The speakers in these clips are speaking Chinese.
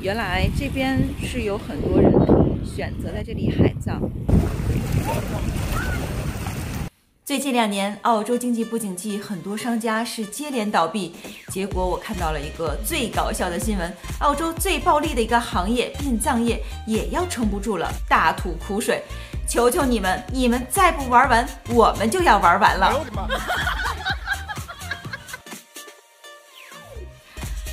原来这边是有很多人选择在这里海葬。最近2年，澳洲经济不景气，很多商家是接连倒闭。结果我看到了一个最搞笑的新闻：澳洲最暴利的一个行业——殡葬业也要撑不住了，大吐苦水。求求你们，你们再不玩完，我们就要玩完了。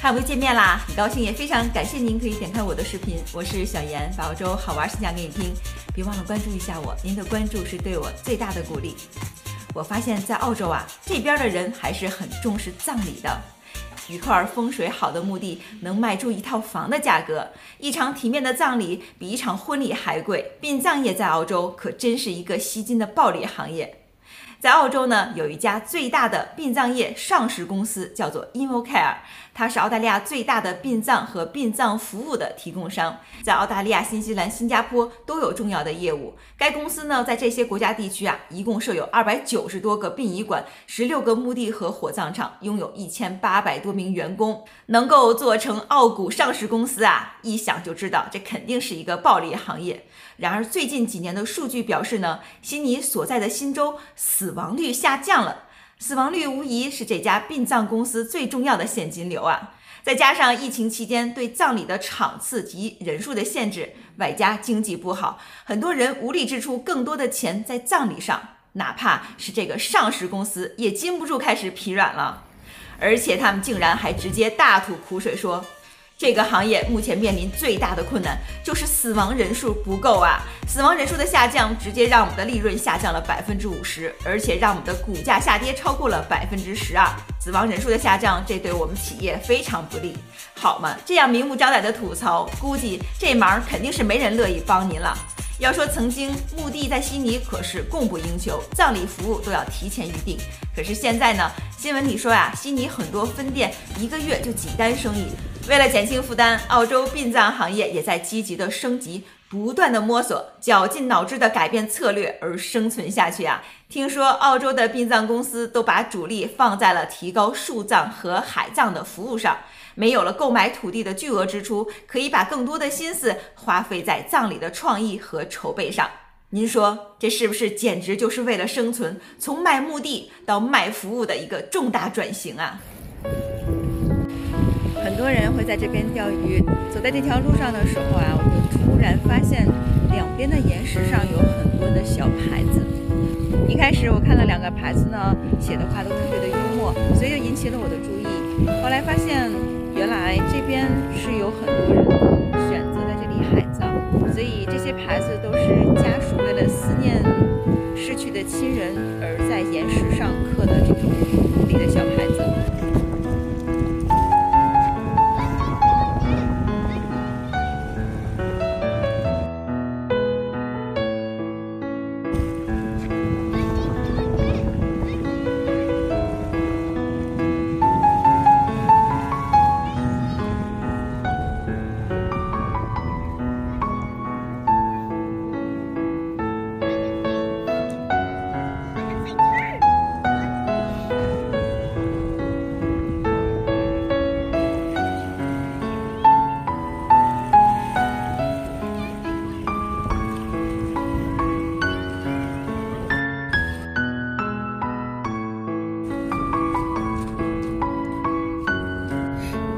和我见面啦，很高兴，也非常感谢您可以点开我的视频。我是小妍，把澳洲好玩事讲给你听。别忘了关注一下我，您的关注是对我最大的鼓励。我发现在澳洲啊，这边的人还是很重视葬礼的。一块风水好的墓地能卖出一套房的价格，一场体面的葬礼比一场婚礼还贵。殡葬业在澳洲可真是一个吸金的暴利行业。在澳洲呢，有一家最大的殡葬业上市公司，叫做 InvoCare， 它是澳大利亚最大的殡葬和殡葬服务的提供商，在澳大利亚、新西兰、新加坡都有重要的业务。该公司呢，在这些国家地区啊，一共设有290多个殡仪馆、16个墓地和火葬场，拥有1800多名员工，能够做成澳股上市公司啊，一想就知道这肯定是一个暴利行业。然而最近几年的数据表示呢，悉尼所在的新州死亡率下降了，死亡率无疑是这家殡葬公司最重要的现金流啊。再加上疫情期间对葬礼的场次及人数的限制，外加经济不好，很多人无力支出更多的钱在葬礼上，哪怕是这个上市公司也禁不住开始疲软了。而且他们竟然还直接大吐苦水说，这个行业目前面临最大的困难就是死亡人数不够啊！死亡人数的下降直接让我们的利润下降了50%，而且让我们的股价下跌超过了12%。死亡人数的下降，这对我们企业非常不利，好吗？这样明目张胆的吐槽，估计这忙肯定是没人乐意帮您了。要说曾经墓地在悉尼可是供不应求，葬礼服务都要提前预定。可是现在呢，新闻里说呀，悉尼很多分店1个月就几单生意。为了减轻负担，澳洲殡葬行业也在积极的升级，不断的摸索，绞尽脑汁的改变策略而生存下去啊。听说澳洲的殡葬公司都把主力放在了提高树葬和海葬的服务上，没有了购买土地的巨额支出，可以把更多的心思花费在葬礼的创意和筹备上。您说这是不是简直就是为了生存，从卖墓地到卖服务的一个重大转型啊？很多人会在这边钓鱼，走在这条路上的时候啊，我就突然发现两边的岩石上有很多的小牌子。一开始我看了2个牌子呢，写的话都特别的幽默，所以就引起了我的注意。后来发现原来这边是有很多人选择在这里海葬，所以这些牌子都是家属为了思念逝去的亲人而在岩石上刻的这种墓地的小牌子。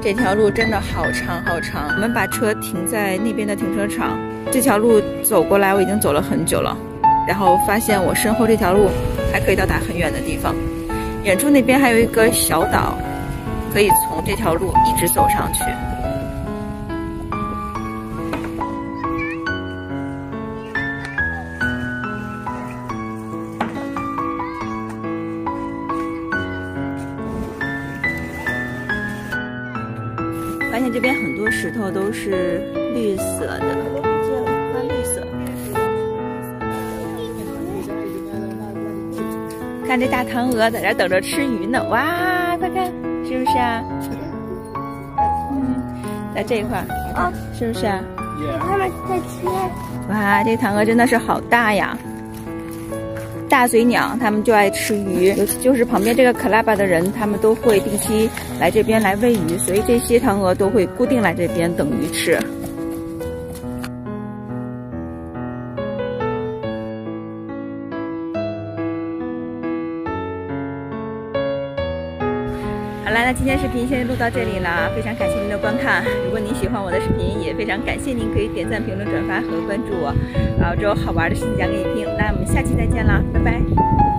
这条路真的好长好长，我们把车停在那边的停车场。这条路走过来我已经走了很久了，然后发现我身后这条路还可以到达很远的地方，远处那边还有一个小岛，可以从这条路一直走上去。发现这边很多石头都是绿色的，发绿色。看这大唐鹅在这等着吃鱼呢，哇，快看，是不是啊？在这一块，是不是啊？他们在吃。哇，这唐鹅真的是好大呀！大嘴鸟，它们就爱吃鱼，就是旁边这个克拉巴的人，他们都会定期来这边来喂鱼，所以这些塘鹅都会固定来这边等鱼吃。好了，那今天视频先录到这里了，非常感谢您的观看。如果您喜欢我的视频，也非常感谢您可以点赞、评论、转发和关注我。澳洲好玩的事情讲给你听，那我们下期再见了，拜拜。